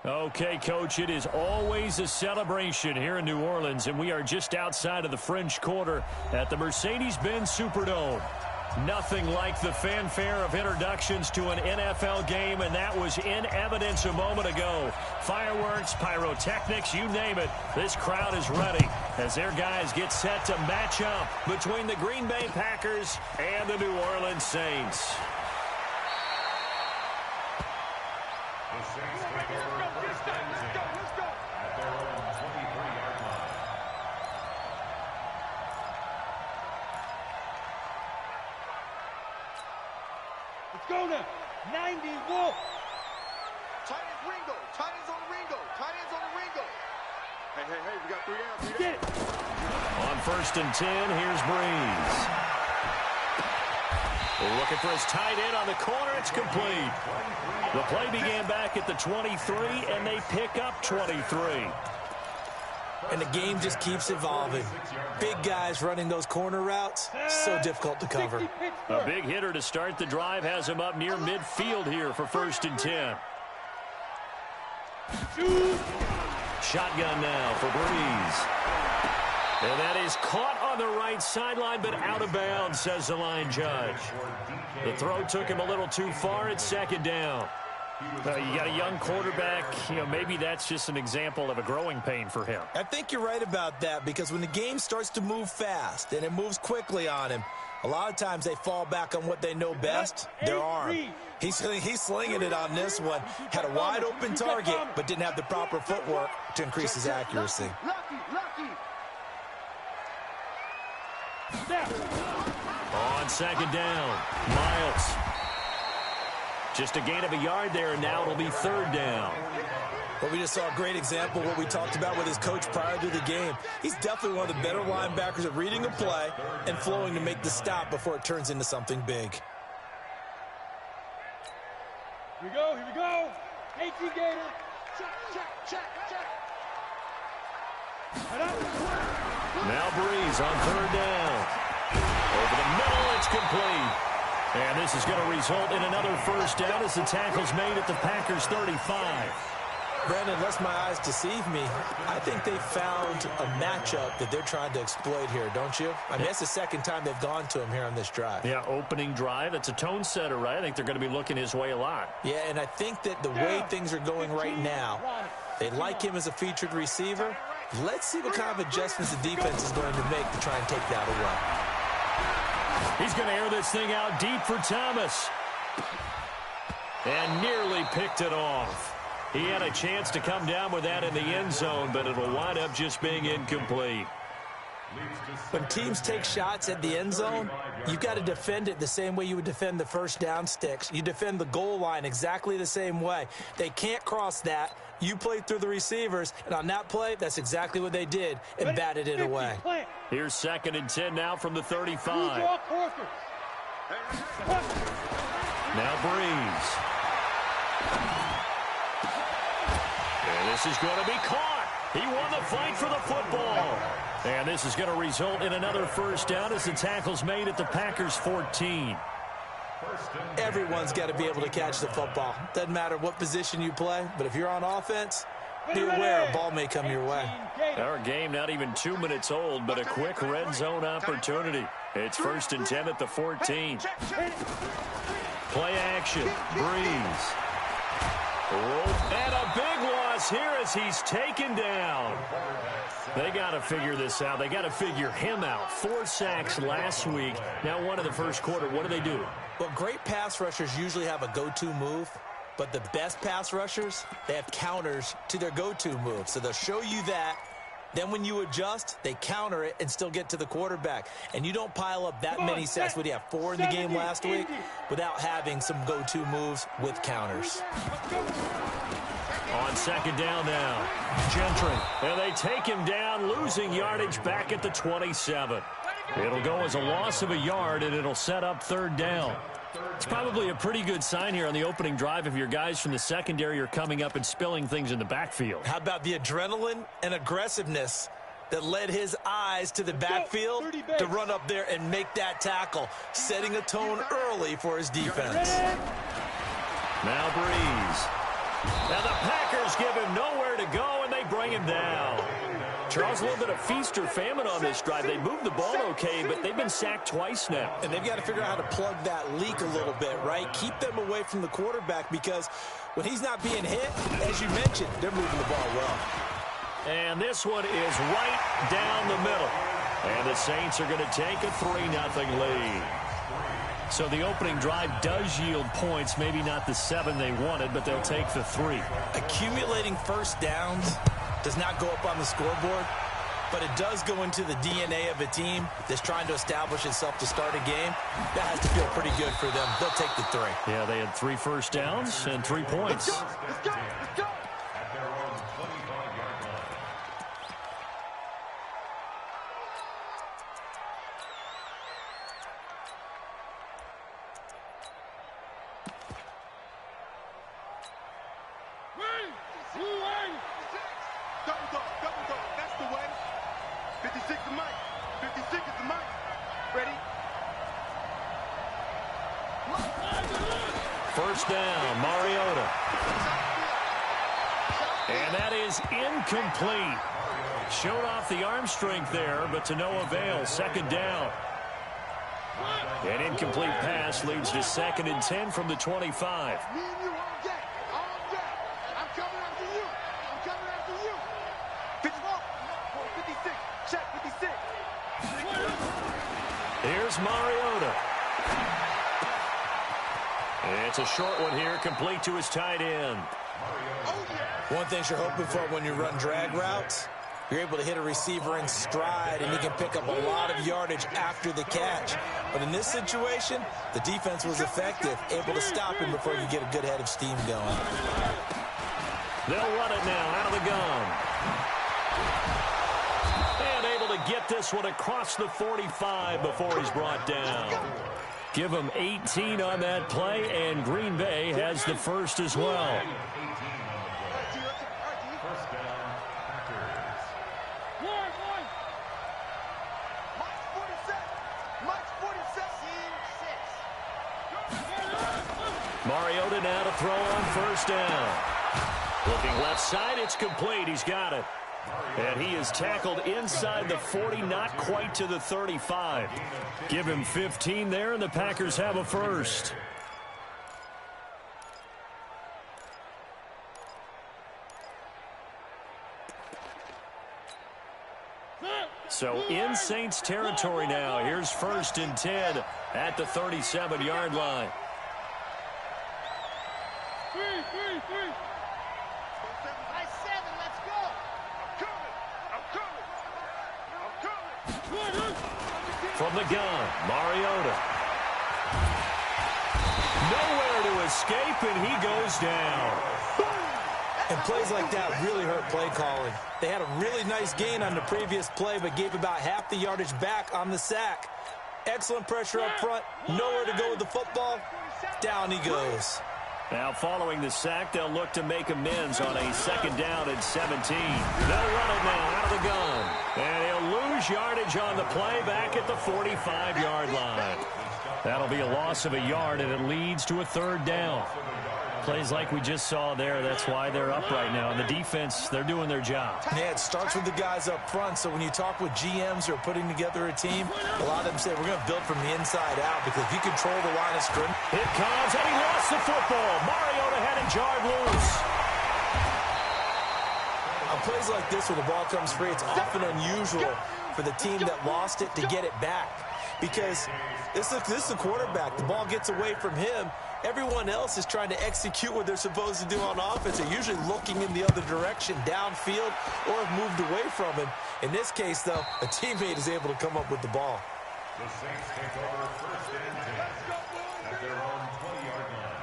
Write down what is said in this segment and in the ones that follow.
Okay, Coach, it is always a celebration here in New Orleans, and we are just outside of the French Quarter at the Mercedes-Benz Superdome. Nothing like the fanfare of introductions to an NFL game, and that was in evidence a moment ago. Fireworks, pyrotechnics, you name it. This crowd is ready as their guys get set to match up between the Green Bay Packers and the New Orleans Saints. Go now. 90 Wolf. Tight ends Ringo. Tight ends on the Ringo. Tight ends on the Ringo. Hey, we got 3 downs. Get it. On 1st and 10, here's Breeze. We're looking for his tight end on the corner. It's complete. The play began back at the 23, and they pick up 23. And the game just keeps evolving. Big guys running those corner routes, so difficult to cover. A big hitter to start the drive has him up near midfield here for 1st and 10. Shotgun now for Breeze. And that is caught on the right sideline, but out of bounds, says the line judge. The throw took him a little too far. It's 2nd down. You got a young quarterback, maybe that's just an example of a growing pain for him. I think you're right about that, because when the game starts to move fast and it moves quickly on him, a lot of times they fall back on what they know best, their arm. He's slinging it on this one. Had a wide open target, but didn't have the proper footwork to increase his accuracy. On 2nd down, Miles. Just a gain of a yard there, and now it'll be 3rd down. Well, we just saw a great example of what we talked about with his coach prior to the game. He's definitely one of the better linebackers at reading a play and flowing to make the stop before it turns into something big. Here we go. 18 Gator. Check. Now Breeze on 3rd down. Over the middle, it's complete. And this is going to result in another 1st down as the tackle's made at the Packers' 35. Brandon, unless my eyes deceive me, I think they found a matchup that they're trying to exploit here, don't you? I mean, that's the 2nd time they've gone to him here on this drive. Yeah, opening drive. It's a tone setter, right? I think they're going to be looking his way a lot. Yeah, and I think that the way things are going right now, they like him as a featured receiver. Let's see what kind of adjustments the defense is going to make to try and take that away. He's going to air this thing out deep for Thomas. And nearly picked it off. He had a chance to come down with that in the end zone, but it'll wind up just being incomplete. When teams take shots at the end zone, you've got to defend it the same way you would defend the 1st down sticks. You defend the goal line exactly the same way. They can't cross that. You play through the receivers, and on that play, that's exactly what they did and batted it away. Here's 2nd and 10 now from the 35. Now Breeze. And this is going to be caught. He won the fight for the football. And this is going to result in another 1st down as the tackle's made at the Packers' 14. Everyone's got to be able to catch the football. Doesn't matter what position you play, but if you're on offense, be aware a ball may come your way. Our game not even 2 minutes old, but a quick red zone opportunity. It's 1st and 10 at the 14. Play action. Breeze. And a big loss here as he's taken down. They got to figure this out. They got to figure him out. 4 sacks last week. Now 1 in the 1st quarter. What do they do? Well, great pass rushers usually have a go-to move, but the best pass rushers, they have counters to their go-to move. So they'll show you that. Then when you adjust, they counter it and still get to the quarterback. And you don't pile up that many sacks. What do you have, 4 in the game last week? Without having some go-to moves with counters. On 2nd down now, Gentry. And they take him down, losing yardage back at the 27. It'll go as a loss of a yard, and it'll set up 3rd down. It's probably a pretty good sign here on the opening drive if your guys from the secondary are coming up and spilling things in the backfield. How about the adrenaline and aggressiveness that led his eyes to the backfield to run up there and make that tackle, setting a tone early for his defense. Now Breeze. Now the Packers give him nowhere to go, and they bring him down. Charles, a little bit of feast or famine on this drive. They moved the ball okay, but they've been sacked twice now. And they've got to figure out how to plug that leak a little bit, right? Keep them away from the quarterback, because when he's not being hit, as you mentioned, they're moving the ball well. And this one is right down the middle. And the Saints are going to take a 3-0 lead. So the opening drive does yield points, maybe not the 7 they wanted, but they'll take the 3. Accumulating first downs does not go up on the scoreboard, but it does go into the DNA of a team that's trying to establish itself to start a game. That has to feel pretty good for them. They'll take the 3. Yeah, they had 3 first downs and 3 points. Let's go. Let's go. Let's go. Double dog, that's the way. 56 is Mike. 56 is the Mike. Ready? First down, Mariota. And that is incomplete. Showed off the arm strength there, but to no avail. Second down. An incomplete pass leads to 2nd and 10 from the 25. Me and you all day. All day. I'm coming after you. I'm coming after you. 54. 56. Check 56. Here's Mariota. It's a short one here, complete to his tight end. One thing you're hoping for when you run drag routes, you're able to hit a receiver in stride, and he can pick up a lot of yardage after the catch. But in this situation, the defense was effective, able to stop him before he could get a good head of steam going. They'll run it now out of the gun. And able to get this one across the 45 before he's brought down. Give him 18 on that play, and Green Bay has the first as well. Mariota now to throw on first down. Looking left side, it's complete. He's got it. And he is tackled inside the 40, not quite to the 35. Give him 15 there, and the Packers have a first. So in Saints territory now. Here's 1st and 10 at the 37-yard line. 3. High 7, let's go. I'm coming. From the gun, Mariota. Nowhere to escape, and he goes down. And plays like that really hurt play calling. They had a really nice gain on the previous play, but gave about half the yardage back on the sack. Excellent pressure up front. Nowhere to go with the football. Down he goes. Now, following the sack, they'll look to make amends on a 2nd down and 17. They'll run it now out of the gun. And he'll lose yardage on the play back at the 45-yard line. That'll be a loss of a yard, and it leads to a 3rd down. Plays like we just saw there, that's why they're up right now. And the defense, they're doing their job. Yeah, it starts with the guys up front. So when you talk with GMs who are putting together a team, a lot of them say we're going to build from the inside out, because if you control the line of scrimmage. It comes, and he lost the football. Mariota had it jarred loose. On plays like this, where the ball comes free, it's often unusual for the team that lost it to get it back, because this is the quarterback. The ball gets away from him. Everyone else is trying to execute what they're supposed to do on offense. They're usually looking in the other direction, downfield, or have moved away from him. In this case, though, a teammate is able to come up with the ball. The Saints take over 1st and 10 at their own 20-yard line.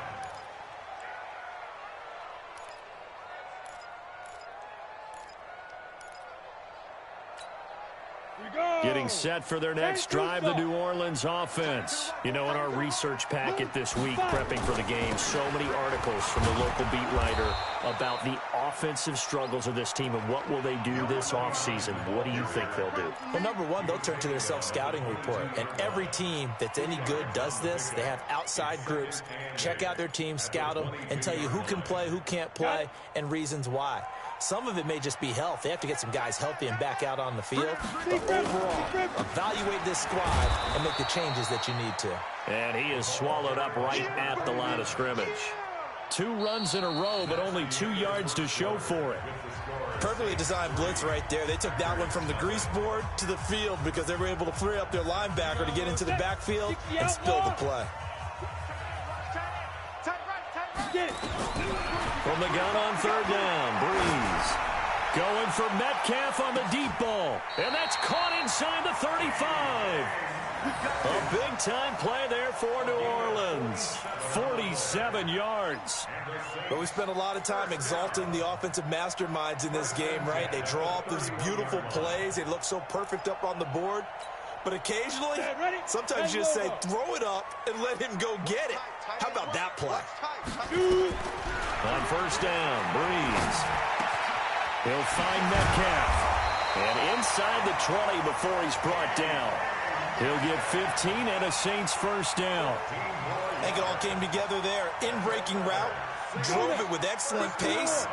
Getting set for their next drive, the New Orleans offense. You know, in our research packet this week, prepping for the game, so many articles from the local beat writer about the offensive struggles of this team and what will they do this offseason. What do you think they'll do? Well, number one, they'll turn to their self-scouting report. And every team that's any good does this. They have outside groups. Check out their team, scout them, and tell you who can play, who can't play, and reasons why. Some of it may just be health. They have to get some guys healthy and back out on the field. But overall, evaluate this squad and make the changes that you need to. And he is swallowed up right at the line of scrimmage. 2 runs in a row, but only 2 yards to show for it. Perfectly designed blitz right there. They took that one from the grease board to the field because they were able to free up their linebacker to get into the backfield and spill the play. From the gun on 3rd down, Breeze going for Metcalf on the deep ball. And that's caught inside the 35. A big-time play there for New Orleans. 47 yards. But we spent a lot of time exalting the offensive masterminds in this game, right? They draw up these beautiful plays. They look so perfect up on the board. But occasionally, sometimes you just say, throw it up and let him go get it. How about that play? On 1st down, Breeze. He'll find Metcalf. And inside the 20 before he's brought down. He'll get 15 and a Saints 1st down. I think it all came together there. In-breaking route. Drove it with excellent pace.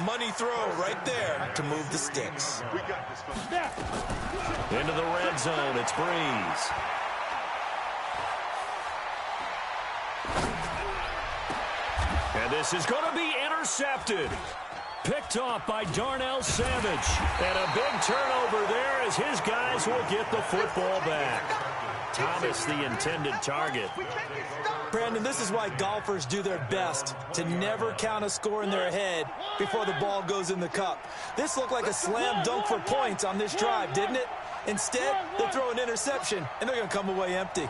Money throw right there to move the sticks. We got this, folks. Into the red zone, it's Breeze. And this is going to be intercepted. Picked off by Darnell Savage. And a big turnover there as his guys will get the football back. Thomas, the intended target. Brandon, this is why golfers do their best to never count a score in their head before the ball goes in the cup. This looked like a slam dunk for points on this drive, didn't it? Instead, they throw an interception, and they're going to come away empty.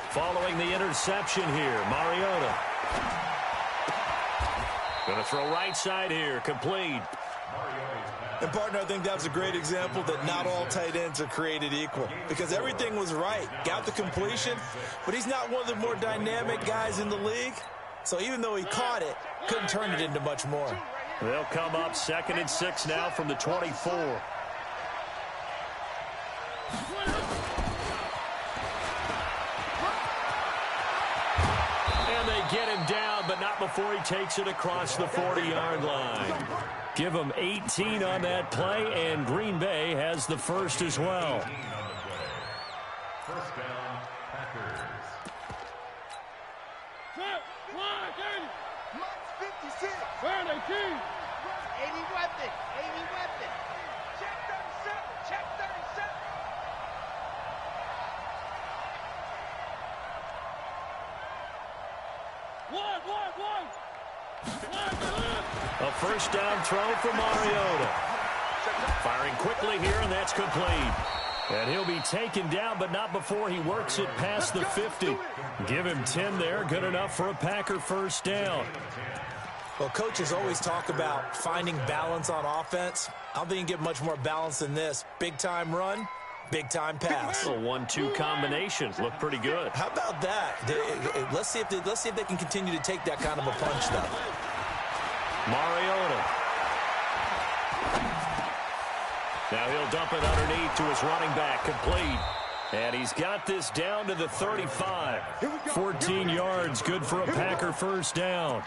Following the interception here, Mariota. Going to throw right side here, complete. And, partner, I think that was a great example that not all tight ends are created equal because everything was right. Got the completion, but he's not one of the more dynamic guys in the league. So even though he caught it, couldn't turn it into much more. They'll come up 2nd and 6 now from the 24. Get him down, but not before he takes it across the 40-yard line. Give him 18 on that play, and Green Bay has the first as well. 1st down, Packers. Mike 56. Burn 18. 80 weapon. 80 weapon. Check 37. Check 37. A 1st down throw for Mariota. Firing quickly here, and that's complete. And he'll be taken down, but not before he works it past the 50. Give him 10 there. Good enough for a Packer 1st down. Well, coaches always talk about finding balance on offense. I don't think you can get much more balance than this. Big-time run, big-time pass. A 1-2 combination. Look pretty good. How about that? Let's see if they can continue to take that kind of a punch, though. Mariota. Now he'll dump it underneath to his running back, complete. And he's got this down to the 35. 14 yards, good for a Packer 1st down.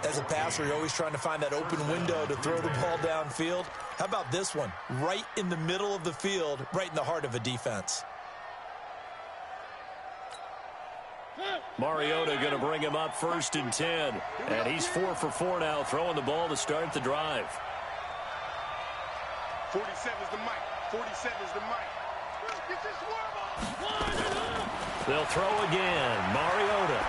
As a passer, you're always trying to find that open window to throw the ball downfield. How about this one? Right in the middle of the field, right in the heart of a defense. Mariota going to bring him up 1st and 10. And he's 4 for 4 now, throwing the ball to start the drive. 47's the mic. 47's the mic. Get this worm. They'll throw again. Mariota.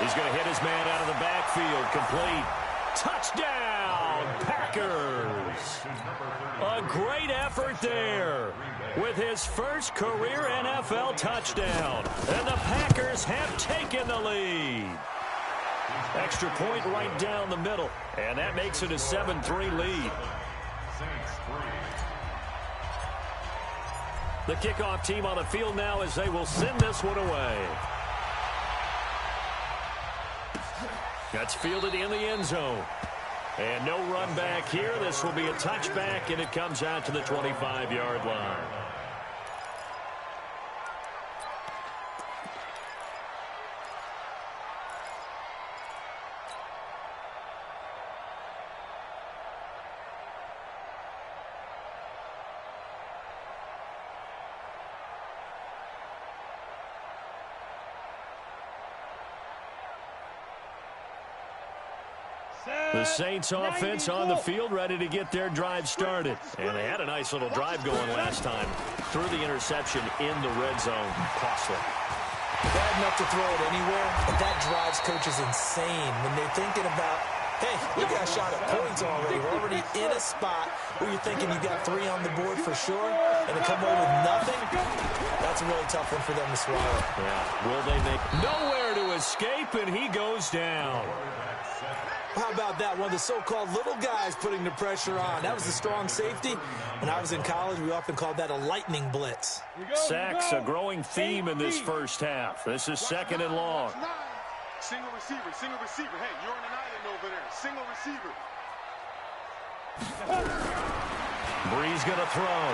He's going to hit his man out of the backfield. Complete. Touchdown, Packers. A great effort there with his first career NFL touchdown. And the Packers have taken the lead. Extra point right down the middle, and that makes it a 7-3 lead. The kickoff team on the field now as they will send this one away. That's fielded in the end zone. And no run back here. This will be a touchback, and it comes out to the 25-yard line. The Saints offense on the field, ready to get their drive started. And they had a nice little drive going last time. Threw the interception in the red zone. Costly. Bad enough to throw it anywhere, but that drives coaches insane when they're thinking about, hey, we got a shot at points already. We're already in a spot where you're thinking you got 3 on the board for sure, and to come away with nothing, that's a really tough one for them to swallow. Yeah, will they make nowhere to escape, and he goes down. How about that? One of the so-called little guys putting the pressure on. That was the strong safety. When I was in college, we often called that a lightning blitz. Sacks, a growing theme in this first half. This is 2nd and long. Single receiver, single receiver. Hey, you're on an island over there. Single receiver. Breeze going to throw.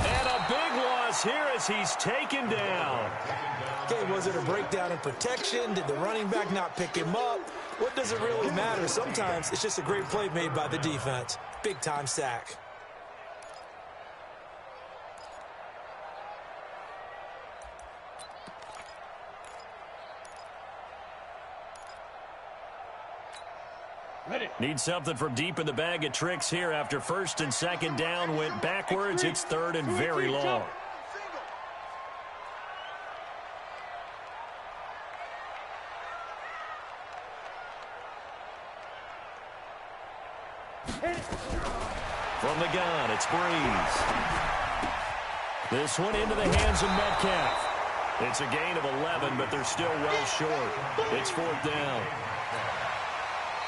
And a big loss here as he's taken down. Okay, was it a breakdown in protection? Did the running back not pick him up? What does it really matter? Sometimes it's just a great play made by the defense. Big-time sack. Need something from deep in the bag of tricks here after 1st and 2nd down went backwards. It's 3rd and very long. From the gun, it's Breeze. This one into the hands of Metcalf. It's a gain of 11, but they're still well short. It's 4th down.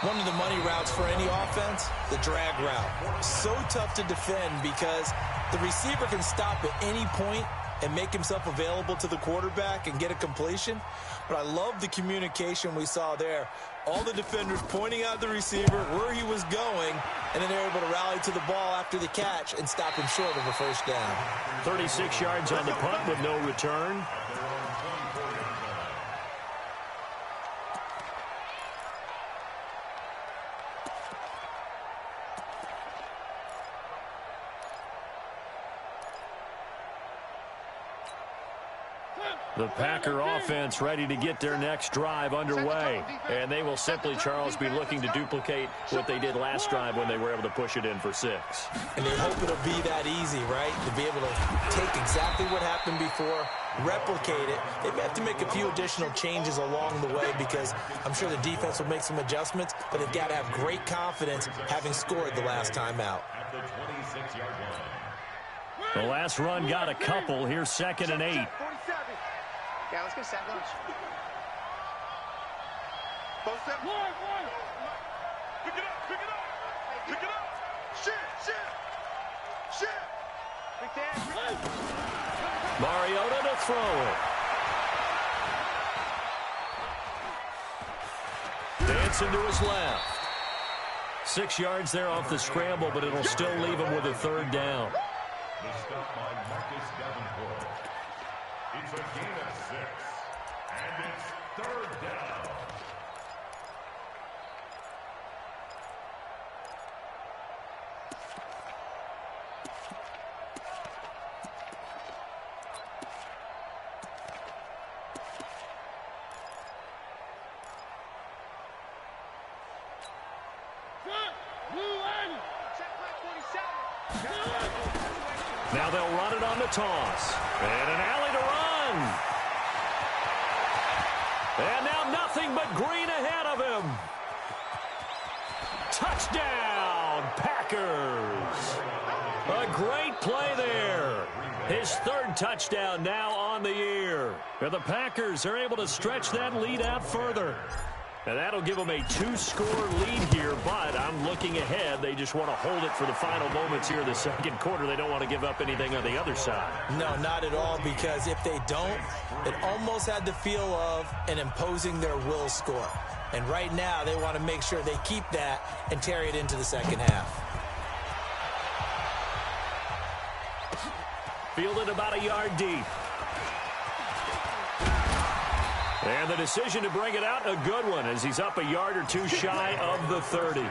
One of the money routes for any offense, the drag route. So tough to defend because the receiver can stop at any point and make himself available to the quarterback and get a completion. But I love the communication we saw there. All the defenders pointing out the receiver, where he was going, and then they're able to rally to the ball after the catch and stop him short of a 1st down. 36 yards on the punt with no return. The Packer offense ready to get their next drive underway. And they will simply, Charles, be looking to duplicate what they did last drive when they were able to push it in for 6. And they hope it'll be that easy, right? To be able to take exactly what happened before, replicate it. They may have to make a few additional changes along the way because I'm sure the defense will make some adjustments, but they've got to have great confidence having scored the last time out. The last run got a couple. Here's 2nd and 8. Yeah, let's get sack lunch. Both step. One. Pick it up. Pick it up. Shit. Big Dan. Mariota to throw it. Dancing to his left. 6 yards there off the scramble, but it'll still leave him with a 3rd down. The stop by Marcus Davenport. It's a gain of 6, and it's 3rd down. Now they'll run it on the toss. And an alley to run. And now nothing but green ahead of him. Touchdown, Packers. A great play there. His third touchdown now on the year. And the Packers are able to stretch that lead out further. And that'll give them a 2-score lead here, but I'm looking ahead. They just want to hold it for the final moments here in the second quarter. They don't want to give up anything on the other side. No, not at all, because if they don't, it almost had the feel of an imposing their will score. And right now, they want to make sure they keep that and carry it into the second half. Fielded about a yard deep. And the decision to bring it out, a good one, as he's up a yard or two shy of the 30.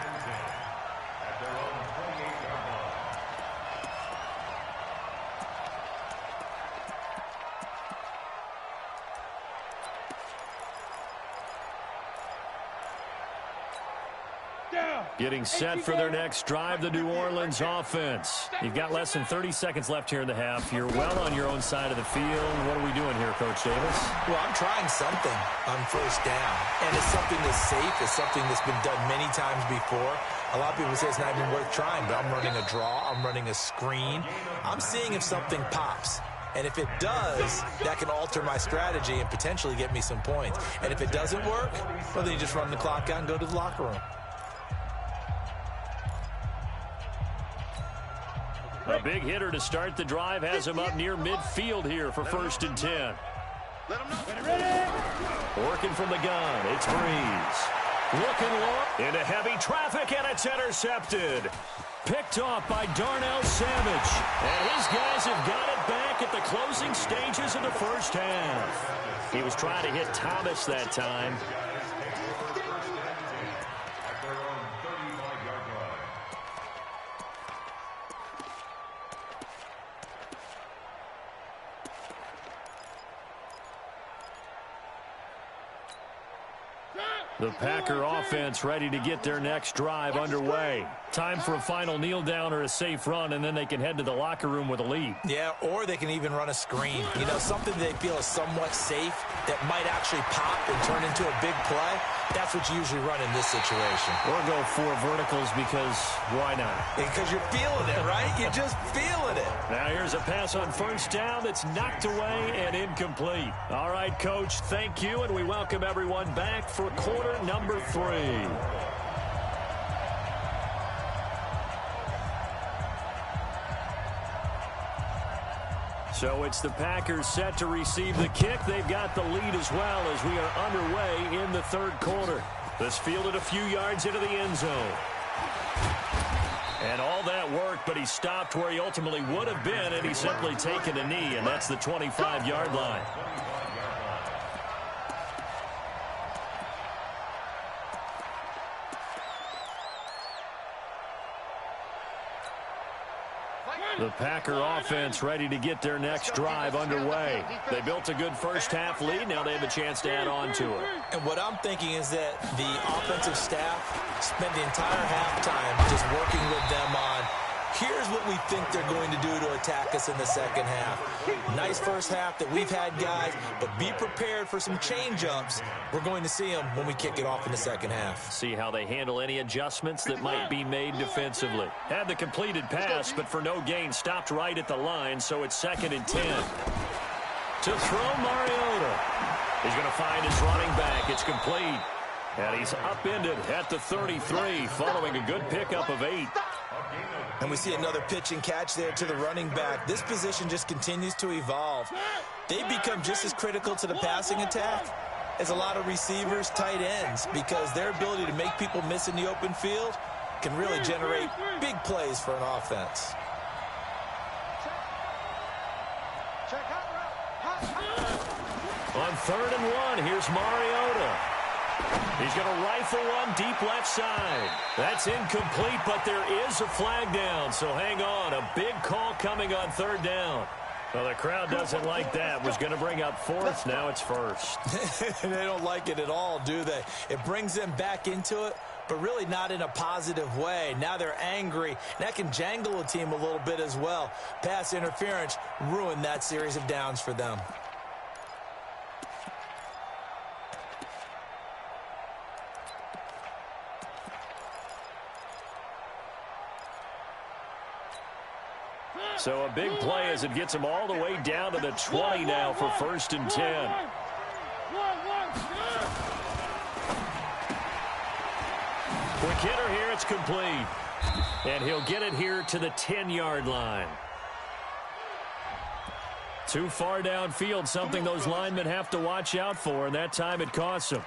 Getting set for their next drive, the New Orleans offense. You've got less than 30 seconds left here in the half. You're well on your own side of the field. What are we doing here, Coach Davis? Well, I'm trying something on first down, and it's something that's safe. It's something that's been done many times before. A lot of people say it's not even worth trying, but I'm running a draw. I'm running a screen. I'm seeing if something pops. And if it does, that can alter my strategy and potentially get me some points. And if it doesn't work, well, then you just run the clock out and go to the locker room. A big hitter to start the drive has him up near midfield here for 1st and 10. Working from the gun, it's Breeze. Looking low into heavy traffic, and it's intercepted. Picked off by Darnell Savage. And his guys have got it back at the closing stages of the first half. He was trying to hit Thomas that time. The Packer offense ready to get their next drive underway. Time for a final kneel down or a safe run, and then they can head to the locker room with a lead. Yeah, or they can even run a screen. You know, something they feel is somewhat safe that might actually pop and turn into a big play. That's what you usually run in this situation. Or go 4 verticals because why not? Because you're feeling it, right? You're just feeling it. Now here's a pass on first down that's knocked away and incomplete. All right, Coach, thank you, and we welcome everyone back for quarter number 3. So it's the Packers set to receive the kick. They've got the lead as well as we are underway in the third quarter. This fielded a few yards into the end zone. And all that worked, but he stopped where he ultimately would have been, and he's simply taken a knee, and that's the 25-yard line. The Packer offense ready to get their next drive underway. They built a good first half lead. Now they have a chance to add on to it. And what I'm thinking is that the offensive staff spent the entire halftime just working with them on, here's what we think they're going to do to attack us in the second half. Nice first half that we've had, guys, but be prepared for some change-ups. We're going to see them when we kick it off in the second half. See how they handle any adjustments that might be made defensively. Had the completed pass, but for no gain, stopped right at the line, so it's 2nd and 10. To throw, Mariota. He's going to find his running back. It's complete. And he's upended at the 33, following a good pickup of 8. And we see another pitch and catch there to the running back. This position just continues to evolve. They become just as critical to the passing attack as a lot of receivers, tight ends, because their ability to make people miss in the open field can really generate big plays for an offense. On 3rd and 1, here's Mariota. He's going to rifle one deep left side. That's incomplete, but there is a flag down, so hang on. A big call coming on 3rd down. Well, the crowd doesn't like that. Was going to bring up 4th. Now it's 1st. They don't like it at all, do they? It brings them back into it, but really not in a positive way. Now they're angry. That can jangle a team a little bit as well. Pass interference ruined that series of downs for them. So a big play as it gets him all the way down to the 20 now for 1st and 10. Quick hitter here, it's complete. And he'll get it here to the 10-yard line. Too far downfield, something those linemen have to watch out for, and that time it costs them.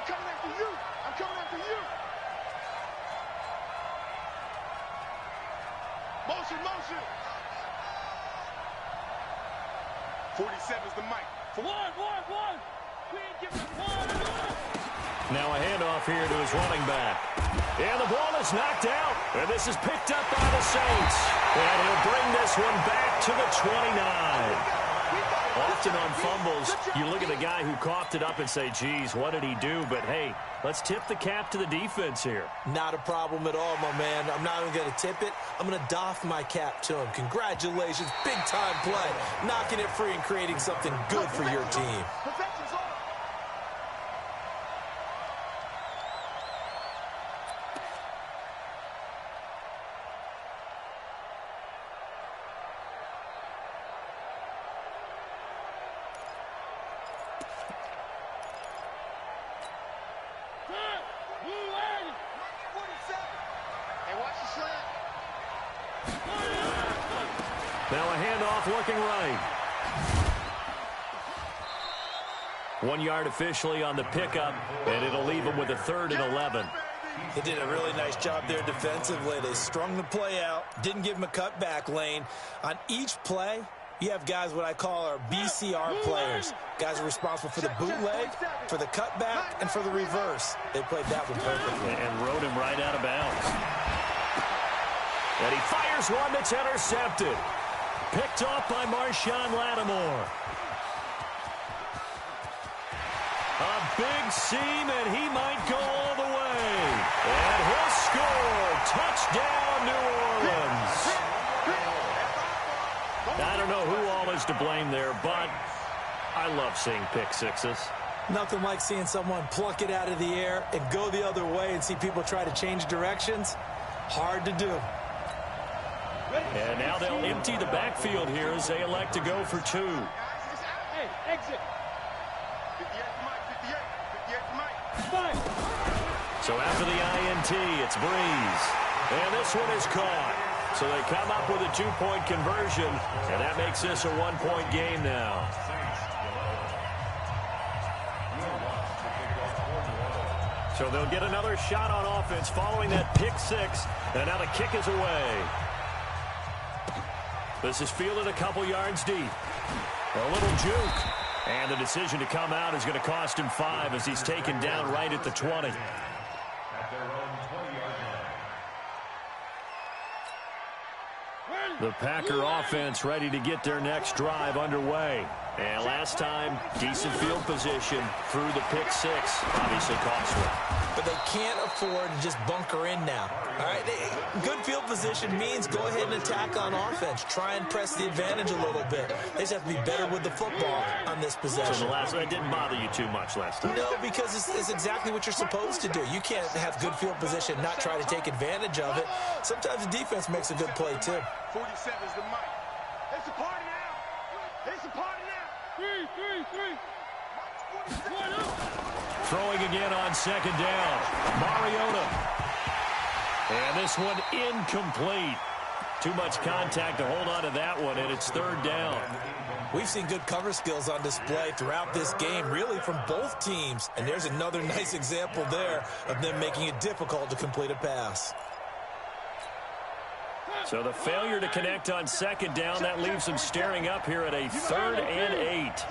I'm coming after you. I'm coming after you. Motion, motion. 47's the mic. One. We ain't giving up one. Now a handoff here to his running back. And the ball is knocked out. And this is picked up by the Saints. And he'll bring this one back to the 29. Often on fumbles, you look at the guy who coughed it up and say, geez, what did he do? But, hey, let's tip the cap to the defense here. Not a problem at all, my man. I'm not even going to tip it. I'm going to doff my cap to him. Congratulations. Big-time play. Knocking it free and creating something good for your team. Perfection's on. Now a handoff working right. 1 yard officially on the pickup, and it'll leave him with a 3rd and 11. They did a really nice job there defensively. They strung the play out, didn't give him a cutback lane. On each play, you have guys what I call our BCR players. Guys are responsible for the bootleg, for the cutback, and for the reverse. They played that one perfectly. And rode him right out of bounds. And he fires one that's intercepted. Picked off by Marshawn Lattimore. A big seam, and he might go all the way. And he'll score. Touchdown, New Orleans. I don't know who all is to blame there, but I love seeing pick sixes. Nothing like seeing someone pluck it out of the air and go the other way and see people try to change directions. Hard to do. And now they'll empty the backfield here as they elect to go for 2. Hey, exit. 58 So after the INT, it's Breeze. And this one is caught. So they come up with a 2-point conversion, and that makes this a 1-point game now. So they'll get another shot on offense following that pick six, and now the kick is away. This is fielded a couple yards deep. A little juke. And the decision to come out is going to cost him 5 as he's taken down right at the 20. At their own 20-yard line. The Packer offense ready to get their next drive underway. And last time, decent field position through the pick six. Obviously costly. But they can't afford to just bunker in now. All right, good field position means go ahead and attack on offense. Try and press the advantage a little bit. They just have to be better with the football on this possession. So the last one didn't bother you too much last time. No, because it's exactly what you're supposed to do. You can't have good field position, not try to take advantage of it. Sometimes the defense makes a good play, too. 47's the mic. It's a party now. It's a party now. 3. Throwing again on second down. Mariota. And this one incomplete. Too much contact to hold on to that one, and it's 3rd down. We've seen good cover skills on display throughout this game, really from both teams. And there's another nice example there of them making it difficult to complete a pass. So the failure to connect on second down, that leaves them staring up here at a 3rd and 8.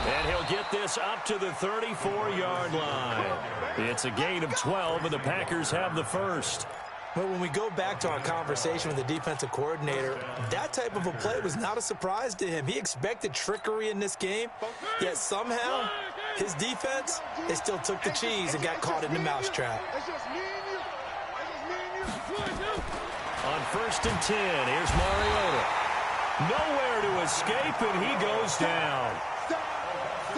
And he'll get this up to the 34-yard line. It's a gain of 12, and the Packers have the first. But when we go back to our conversation with the defensive coordinator, that type of a play was not a surprise to him. He expected trickery in this game, yet somehow his defense, they still took the cheese and got caught in the mousetrap. It's just me and you. It's just me and you. On 1st and 10. Here's Mariota. Nowhere to escape, and he goes down.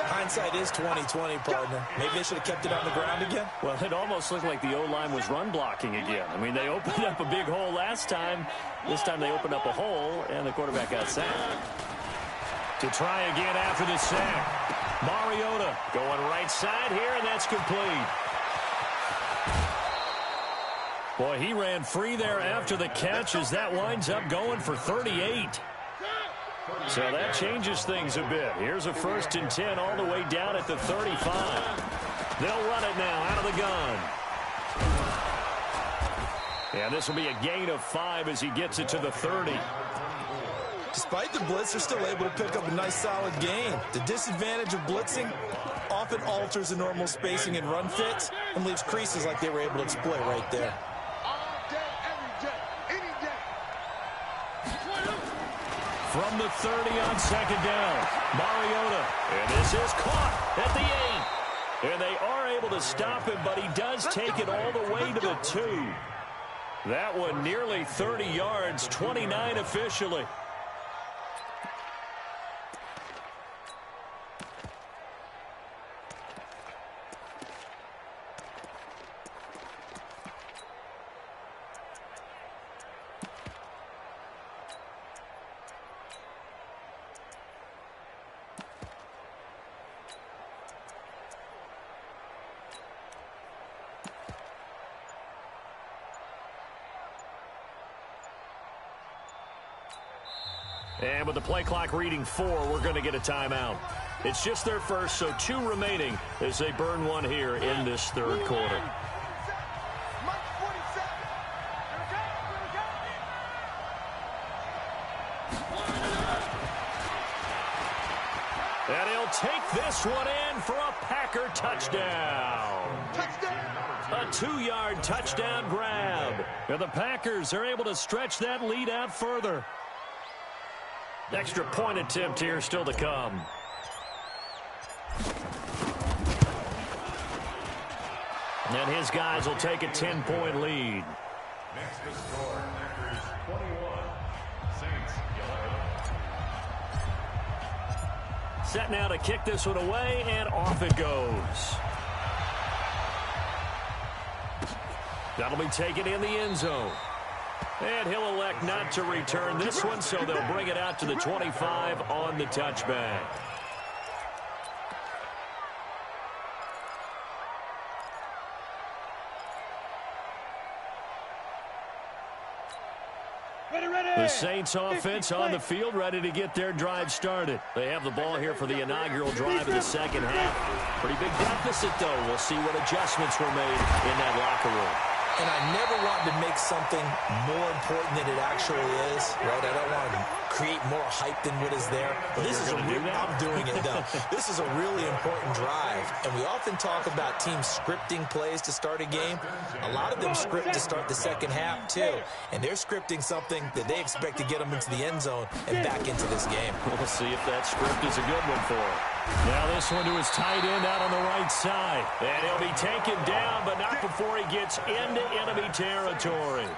Hindsight is 20/20, partner. Maybe they should have kept it on the ground again. Well, it almost looked like the O-line was run blocking again. I mean, they opened up a big hole last time. This time they opened up a hole, and the quarterback got sacked. To try again after the sack. Mariota going right side here, and that's complete. Boy, he ran free there after the catch as that winds up going for 38. So that changes things a bit. Here's a 1st and 10 all the way down at the 35. They'll run it now out of the gun. And this will be a gain of 5 as he gets it to the 30. Despite the blitz, they're still able to pick up a nice solid gain. The disadvantage of blitzing often alters the normal spacing and run fits and leaves creases like they were able to exploit right there. From the 30 on 2nd down, Mariota. And this is caught at the 8. And they are able to stop him, but he does take it all the way to the 2. That one nearly 30 yards, 29 officially. And with the play clock reading 4, we're going to get a timeout. It's just their first, so 2 remaining as they burn one here in this 3rd quarter. And he'll take this one in for a Packer touchdown. A 2-yard touchdown grab. And the Packers are able to stretch that lead out further. Extra point attempt here still to come. And his guys will take a 10-point lead. Next to score, Packers 21, Saints 11. Set now to kick this one away, and off it goes. That'll be taken in the end zone. And he'll elect not to return this one, so they'll bring it out to the 25 on the touchback. The Saints offense on the field, ready to get their drive started. They have the ball here for the inaugural drive of the 2nd half. Pretty big deficit, though. We'll see what adjustments were made in that locker room. And I never want to make something more important than it actually is, right? I don't want to create more hype than what is there. But this is I'm doing it, though. This is a really important drive. And we often talk about teams scripting plays to start a game. A lot of them script to start the 2nd half, too. And they're scripting something that they expect to get them into the end zone and back into this game. We'll see if that script is a good one for him. Now this one to his tight end out on the right side. And he'll be taken down, but not before he gets into enemy territory.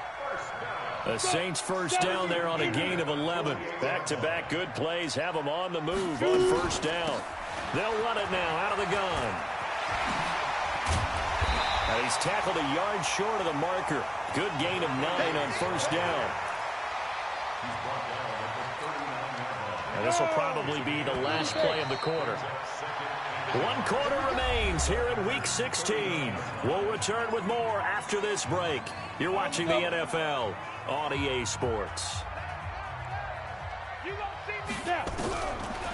The Saints 1st down there on a gain of 11. Back-to-back good plays have them on the move on 1st down. They'll run it now out of the gun. And he's tackled a yard short of the marker. Good gain of 9 on 1st down. And this will probably be the last play of the quarter. 1 quarter remains here in Week 16. We'll return with more after this break. You're watching the NFL on EA Sports.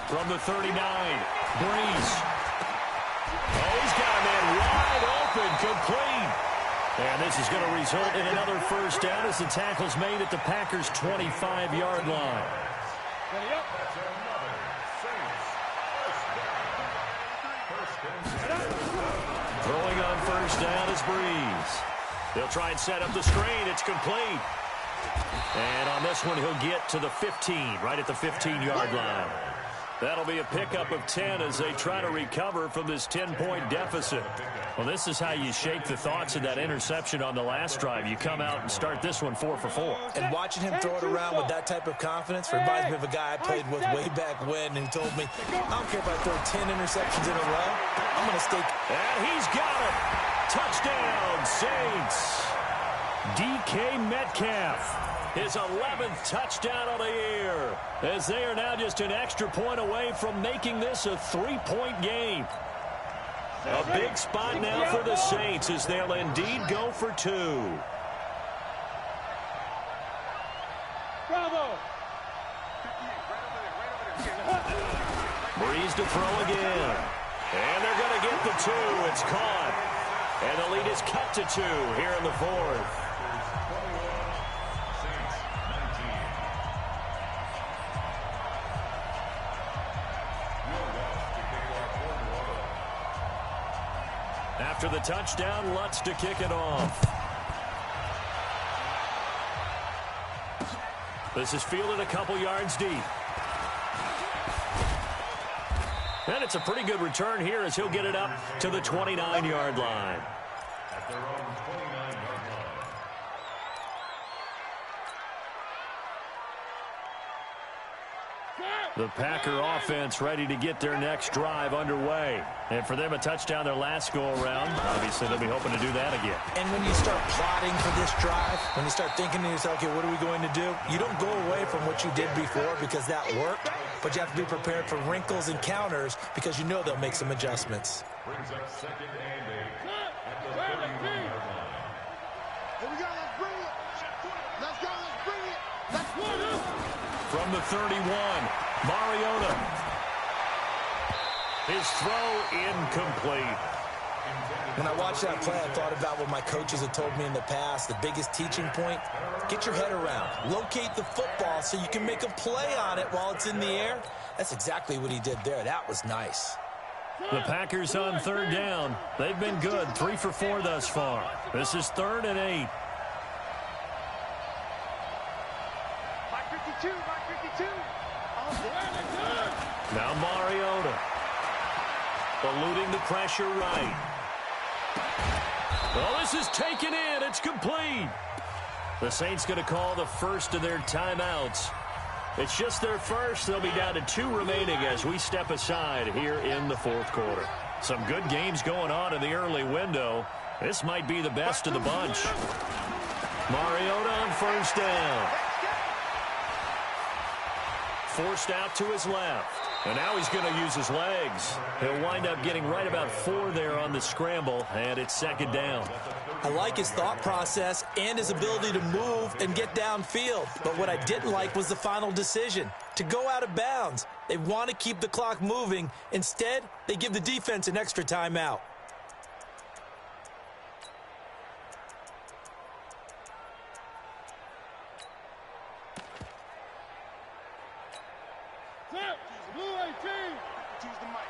From the 39, Breeze. Oh, he's got a man wide open, complete. And this is going to result in another 1st down as the tackle's made at the Packers' 25-yard line. Throwing on 1st down is Breeze. They'll try and set up the screen. It's complete. And on this one, he'll get to the 15, right at the 15-yard line. That'll be a pickup of 10 as they try to recover from this 10-point deficit. Well, this is how you shake the thoughts of that interception on the last drive. You come out and start this one 4 for 4. And watching him throw it around with that type of confidence reminds me of a guy I played with way back when who told me, I don't care if I throw 10 interceptions in a row, I'm going to stay. And he's got it. Touchdown, Saints. DK Metcalf. His 11th touchdown of the year, as they are now just an extra point away from making this a 3-point game. A big spot now for the Saints as they'll indeed go for 2. Bravo. Breeze to throw again. And they're going to get the 2. It's caught. And the lead is cut to 2 here in the 4th. After the touchdown, Lutz to kick it off. This is fielded a couple yards deep. And it's a pretty good return here as he'll get it up to the 29-yard line. At their own 29-yard line. The Packer offense ready to get their next drive underway. And for them, a touchdown their last go-around. Obviously, they'll be hoping to do that again. And when you start plotting for this drive, when you start thinking to yourself, okay, what are we going to do? You don't go away from what you did before because that worked, but you have to be prepared for wrinkles and counters because you know they'll make some adjustments. Brings up 2nd and 8 at the 31-yard line. Here we go. Let's bring it. Let's go. Let's bring it. Let's bring it. From the 31, Mariota. His throw incomplete. When I watched that play, I thought about what my coaches had told me in the past. The biggest teaching point, get your head around. Locate the football so you can make a play on it while it's in the air. That's exactly what he did there. That was nice. The Packers on 3rd down. They've been good, 3 for 4 thus far. This is 3rd and 8. By 52, by 52. Now Mariota. Eluding the pressure right. Well, this is taken in. It's complete. The Saints going to call the first of their timeouts. It's just their first. They'll be down to 2 remaining as we step aside here in the 4th quarter. Some good games going on in the early window. This might be the best of the bunch. Mariota on 1st down. Forced out to his left. And now he's going to use his legs. He'll wind up getting right about 4 there on the scramble, and it's 2nd down. I like his thought process and his ability to move and get downfield. But what I didn't like was the final decision, to go out of bounds. They want to keep the clock moving. Instead, they give the defense an extra timeout. Blue 18. Choose the mic.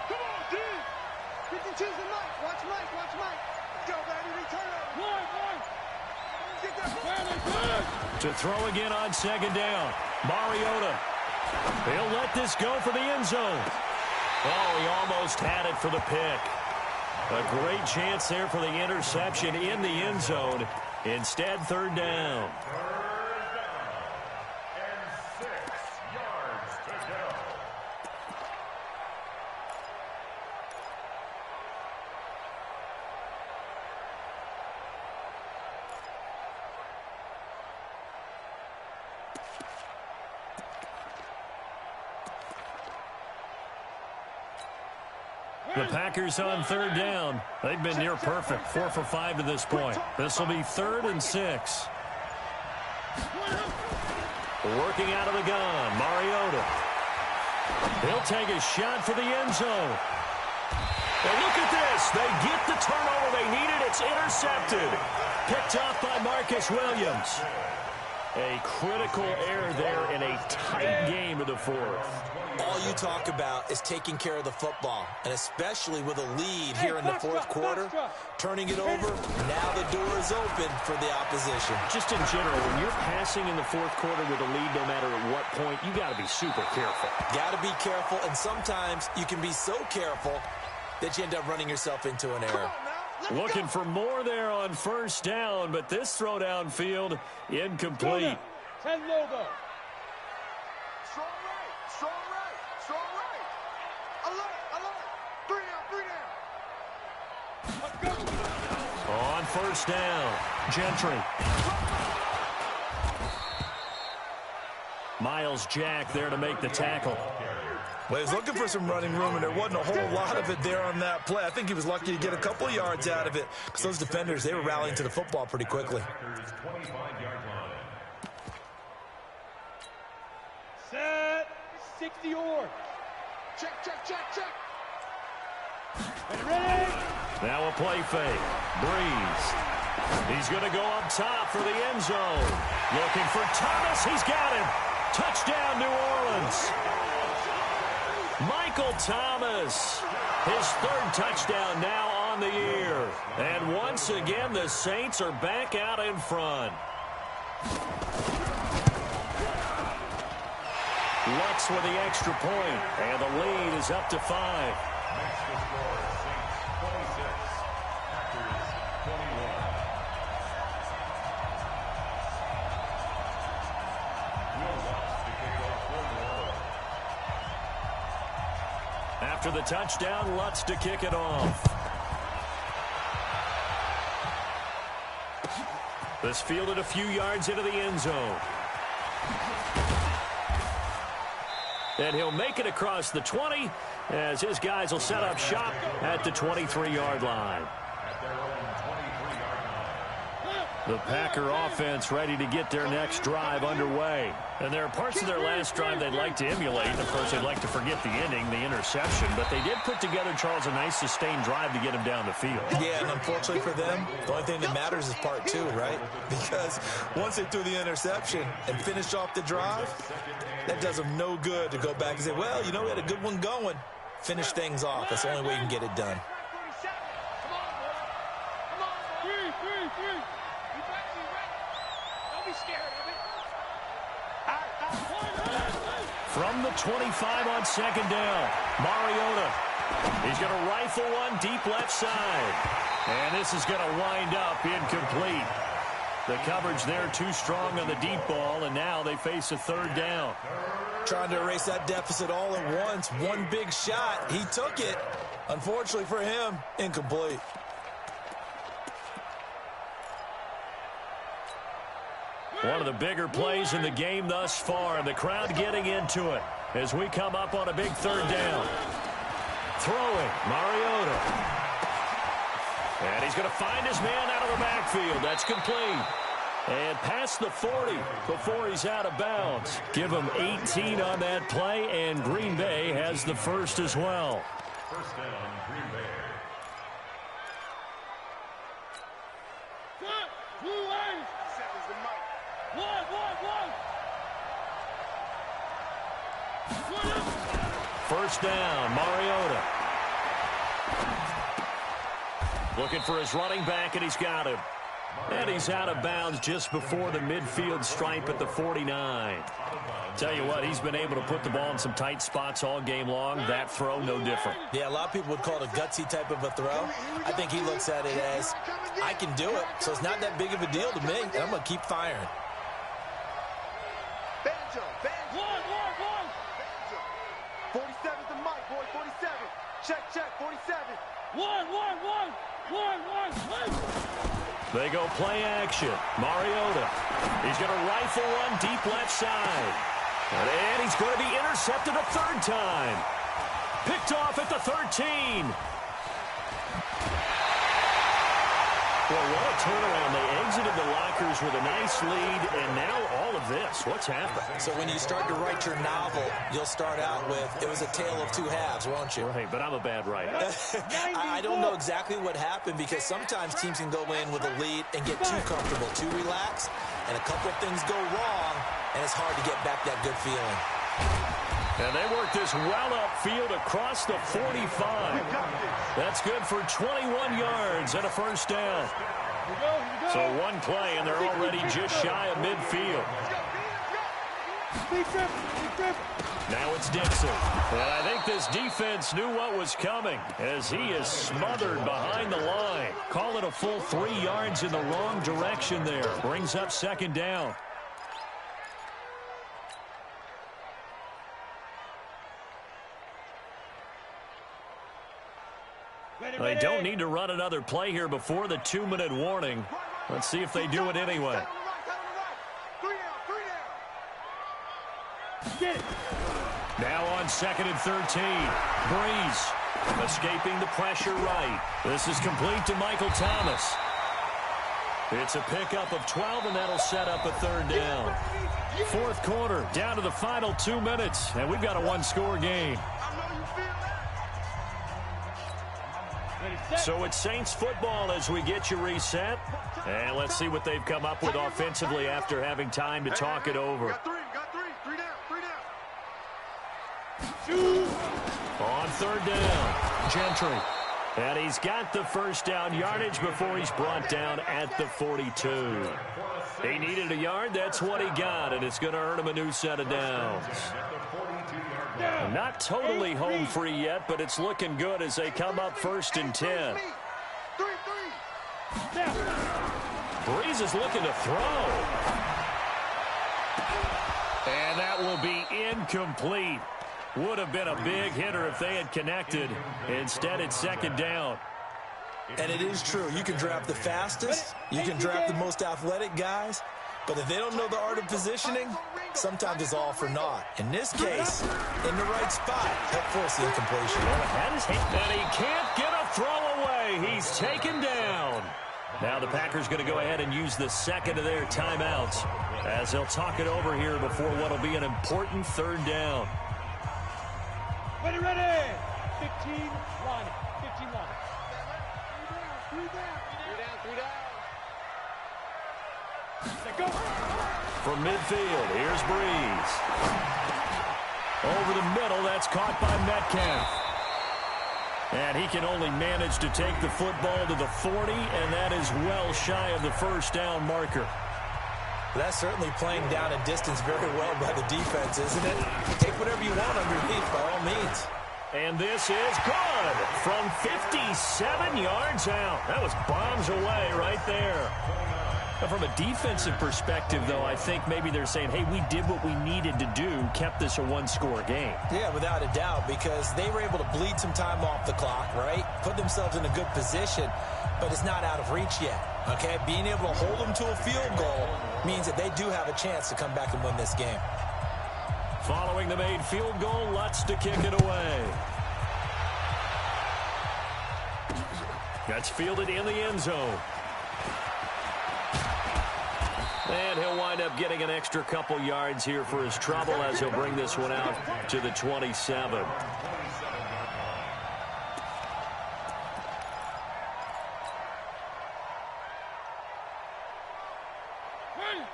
Come on, D. You can choose the mic. Watch Mike. Watch Mike. Let's go, baby. Return it. One. Get that. To throw again on 2nd down. Mariota. He'll let this go for the end zone. Oh, he almost had it for the pick. A great chance there for the interception in the end zone. Instead, 3rd down. The Packers on 3rd down. They've been near perfect, 4 for 5 to this point. This will be 3rd and 6. Working out of the gun, Mariota. He'll take a shot for the end zone. And look at this. They get the turnover they needed. It's intercepted. Picked off by Marcus Williams. A critical error there in a tight game of the fourth. All you talk about is taking care of the football, and especially with a lead here in the fourth quarter, turning it over, now the door is open for the opposition. Just in general, when you're passing in the fourth quarter with a lead, no matter at what point, you got to be super careful. Got to be careful, and sometimes you can be so careful that you end up running yourself into an error. Looking for more there on first down, but this throw downfield incomplete. 10 Lobo. Strong right, strong right, strong right. Alert, alert. 3 down, 3 down. On first down, Gentry. Miles Jack there to make the tackle. Well, he was looking for some running room, and there wasn't a whole lot of it there on that play. I think he was lucky to get a couple of yards out of it, because those defenders, they were rallying to the football pretty quickly. Set. 60 or. Check, check, check, check. Ready? Now a play fake. Breeze. He's going to go up top for the end zone. Looking for Thomas. He's got him. Touchdown, New Orleans. Michael Thomas, his third touchdown now on the year. And once again, the Saints are back out in front. Lutz with the extra point, and the lead is up to 5. After the touchdown, Lutz to kick it off. This fielded a few yards into the end zone. And he'll make it across the 20 as his guys will set up shop at the 23-yard line. The Packer offense ready to get their next drive underway. And there are parts of their last drive they'd like to emulate. And, of course, they'd like to forget the ending, the interception. But they did put together, Charles, a nice sustained drive to get him down the field. Yeah, and unfortunately for them, the only thing that matters is part 2, right? Because once they threw the interception and finished off the drive, that does them no good to go back and say, well, you know, we had a good one going. Finish things off. That's the only way you can get it done. From the 25 on second down, Mariota. He's going to rifle one deep left side. And this is going to wind up incomplete. The coverage there too strong on the deep ball, and now they face a third down. Trying to erase that deficit all at once. One big shot. He took it. Unfortunately for him, incomplete. One of the bigger plays in the game thus far, and the crowd getting into it as we come up on a big third down. Throwing, Mariota. And he's going to find his man out of the backfield. That's complete. And past the 40 before he's out of bounds. Give him 18 on that play, and Green Bay has the first as well. First down, Green Bay. Blue line. Seconds to Mike. One. First down, Mariota. Looking for his running back, and he's got him. And he's out of bounds just before the midfield stripe at the 49. Tell you what, he's been able to put the ball in some tight spots all game long. That throw, no different. Yeah, a lot of people would call it a gutsy type of a throw. I think he looks at it as, I can do it, so it's not that big of a deal to me, and I'm going to keep firing. Banjo. One. Banjo. 47 to Mike, boy, 47. Check, 47. One. They go play action. Mariota. He's going to rifle one deep left side. And he's going to be intercepted a third time. Picked off at the 13. Well, what a turnaround. They exited the lockers with a nice lead, and now all of this. What's happened? So when you start to write your novel, you'll start out with, it was a tale of two halves, won't you? Right, but I'm a bad writer. I don't know exactly what happened because sometimes teams can go in with a lead and get too comfortable, too relaxed, and a couple of things go wrong, and it's hard to get back that good feeling. And they work this well upfield across the 45. That's good for 21 yards and a first down. So one play, and they're already just shy of midfield. Now it's Dixon. And I think this defense knew what was coming as he is smothered behind the line. Call it a full 3 yards in the wrong direction there. Brings up second down. They don't need to run another play here before the 2-minute warning. Let's see if they do it anyway. Now on 2nd and 13. Breeze escaping the pressure right. This is complete to Michael Thomas. It's a pickup of 12, and that'll set up a third down. Fourth quarter, down to the final 2 minutes, and we've got a one-score game. So it's Saints football as we get you reset. And let's see what they've come up with offensively after having time to talk it over. Got three down. On third down, Gentry. And he's got the first down yardage before he's brought down at the 42. He needed a yard. That's what he got, and it's going to earn him a new set of downs. Not totally home free yet, but it's looking good as they come up 1st and 10. Breeze is looking to throw. And that will be incomplete. Would have been a big hitter if they had connected. Instead, it's second down. And it is true. You can draft the fastest. You can draft the most athletic guys. But if they don't know the art of positioning, sometimes it's all for naught. In this case, in the right spot, help force the incompletion. And he can't get a throw away. He's taken down. Now the Packers going to go ahead and use the second of their timeouts as they'll talk it over here before what will be an important third down. Ready. 15-1. 15-1. Three down. Go. From midfield, here's Breeze. Over the middle, that's caught by Metcalf. And he can only manage to take the football to the 40, and that is well shy of the first down marker. That's certainly playing down a distance very well by the defense, isn't it? Take whatever you want underneath, by all means. And this is good from 57 yards out. That was bombs away right there. Now, from a defensive perspective, though, I think maybe they're saying, hey, we did what we needed to do, kept this a one-score game. Yeah, without a doubt, because they were able to bleed some time off the clock, right? Put themselves in a good position, but it's not out of reach yet, okay? Being able to hold them to a field goal means that they do have a chance to come back and win this game. Following the made field goal, Lutz to kick it away. That's fielded in the end zone. And he'll wind up getting an extra couple yards here for his trouble as he'll bring this one out to the 27.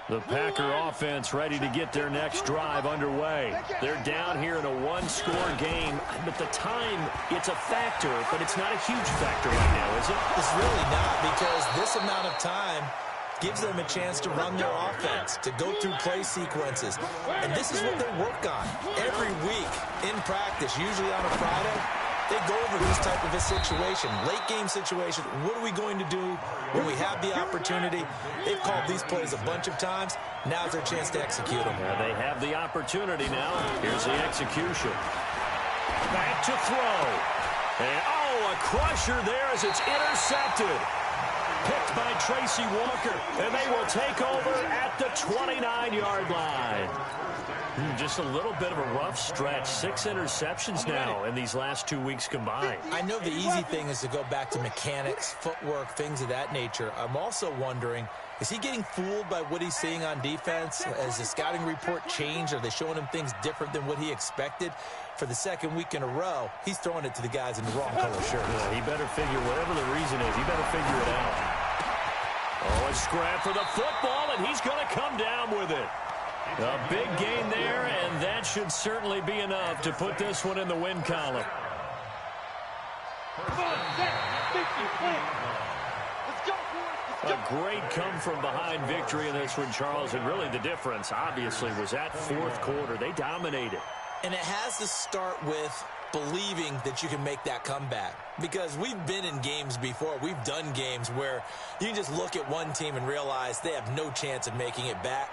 The Packer offense ready to get their next drive underway. They're down here in a one-score game, but the time, it's a factor, but it's not a huge factor right now, is it? It's really not, because this amount of time gives them a chance to run their offense, to go through play sequences. And this is what they work on every week in practice, usually on a Friday. They go over this type of a situation, late game situation. What are we going to do when we have the opportunity? They've called these plays a bunch of times. Now's their chance to execute them. Yeah, they have the opportunity now. Here's the execution. Back to throw. And, oh, a crusher there as it's intercepted. picked by Tracy Walker, and they will take over at the 29-yard line. Just a little bit of a rough stretch. 6 interceptions now in these last 2 weeks combined. I know the easy thing is to go back to mechanics, footwork, things of that nature. I'm also wondering, is he getting fooled by what he's seeing on defense? Has the scouting report changed? Are they showing him things different than what he expected? For the second week in a row, he's throwing it to the guys in the wrong color shirt. Yeah, he better figure, whatever the reason is, he better figure it out. Oh, a scrap for the football, and he's going to come down with it. A big gain there, and that should certainly be enough to put this one in the win column. A great come-from-behind victory in this one, Charles, and really the difference, obviously, was that fourth quarter. They dominated. And it has to start with believing that you can make that comeback. Because we've been in games before. We've done games where you can just look at one team and realize they have no chance of making it back.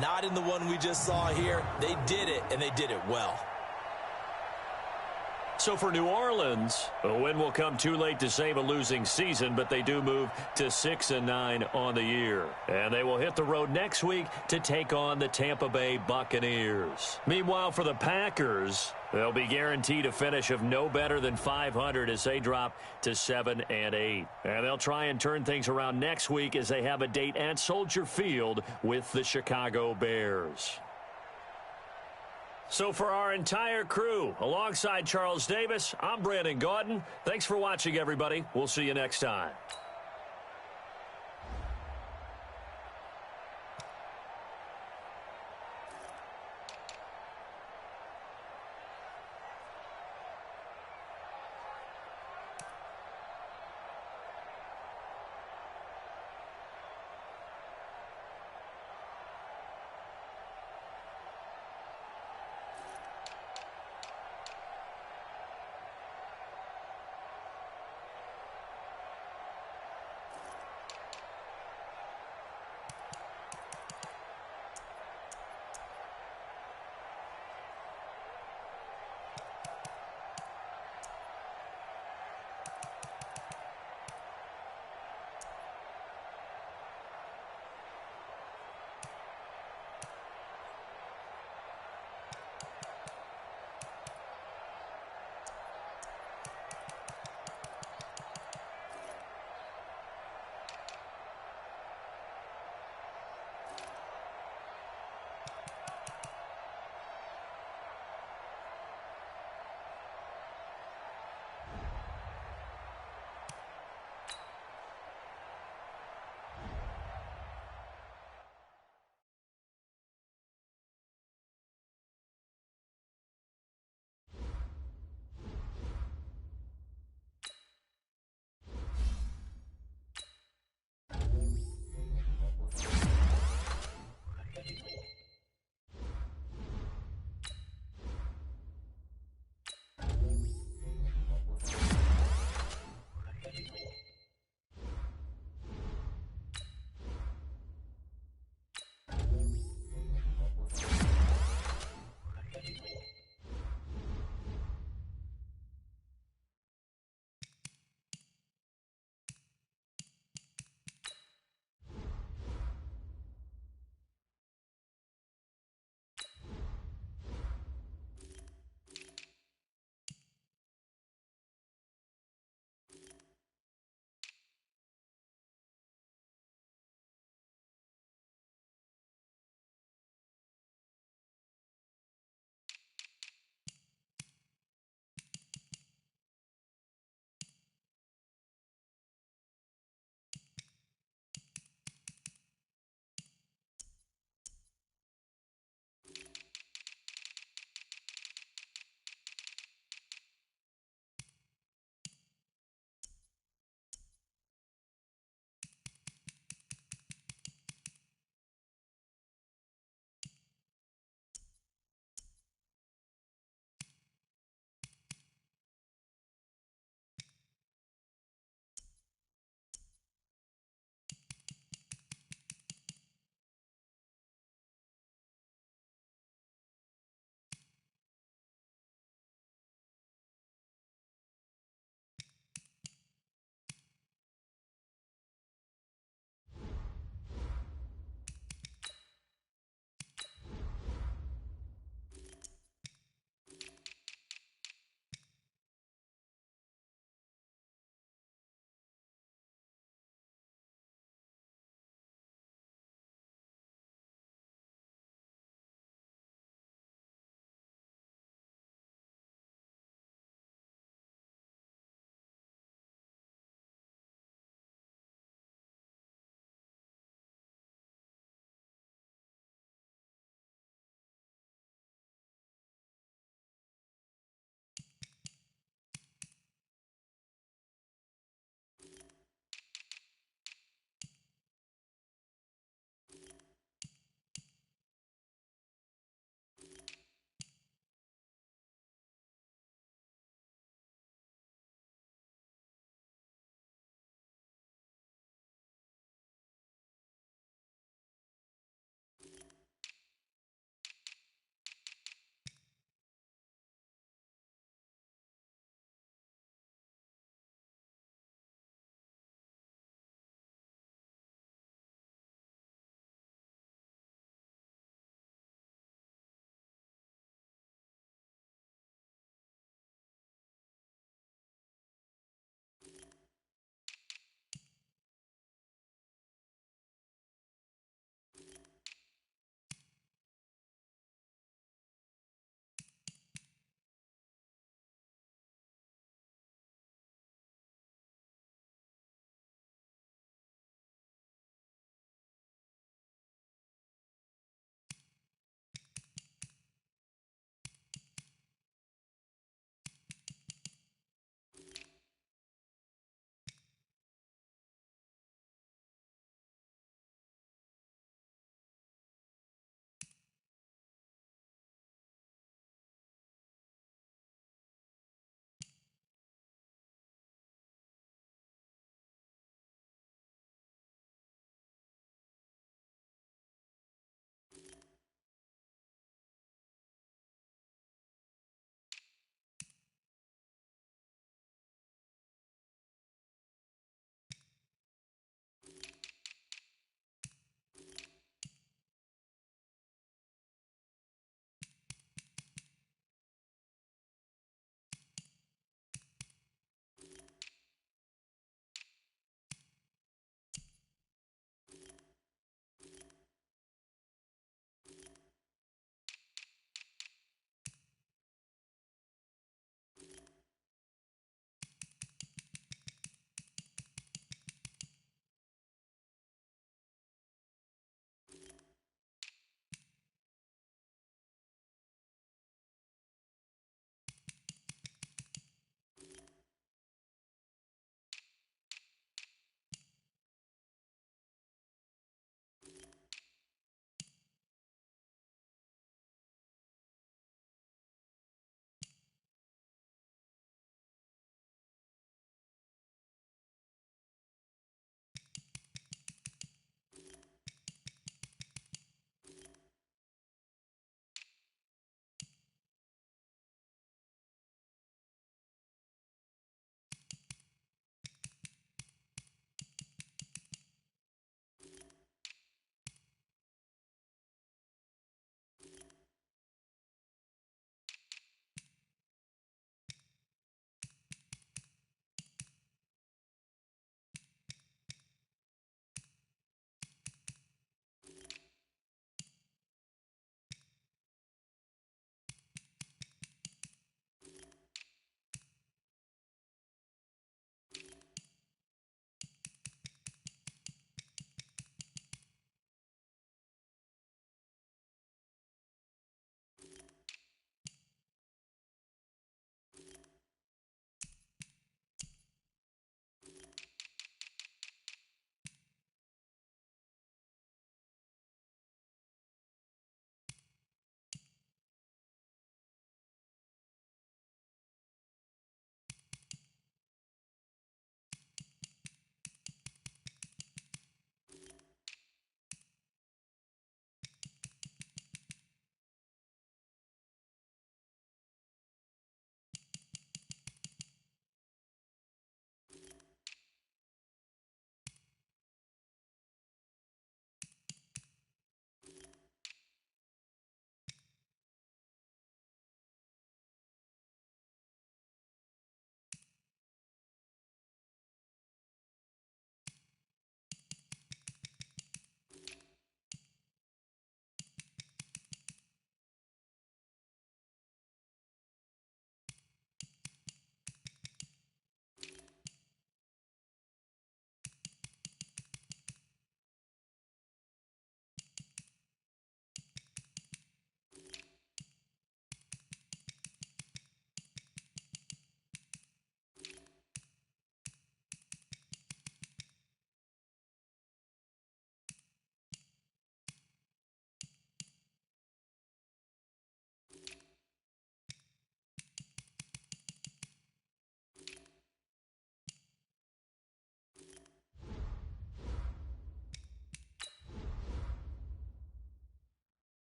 Not in the one we just saw here. They did it, and they did it well. So for New Orleans, a win will come too late to save a losing season, but they do move to 6-9 on the year. And they will hit the road next week to take on the Tampa Bay Buccaneers. Meanwhile, for the Packers, they'll be guaranteed a finish of no better than 500 as they drop to 7-8. And they'll try and turn things around next week as they have a date at Soldier Field with the Chicago Bears. So for our entire crew, alongside Charles Davis, I'm Brandon Gaudin. Thanks for watching, everybody. We'll see you next time.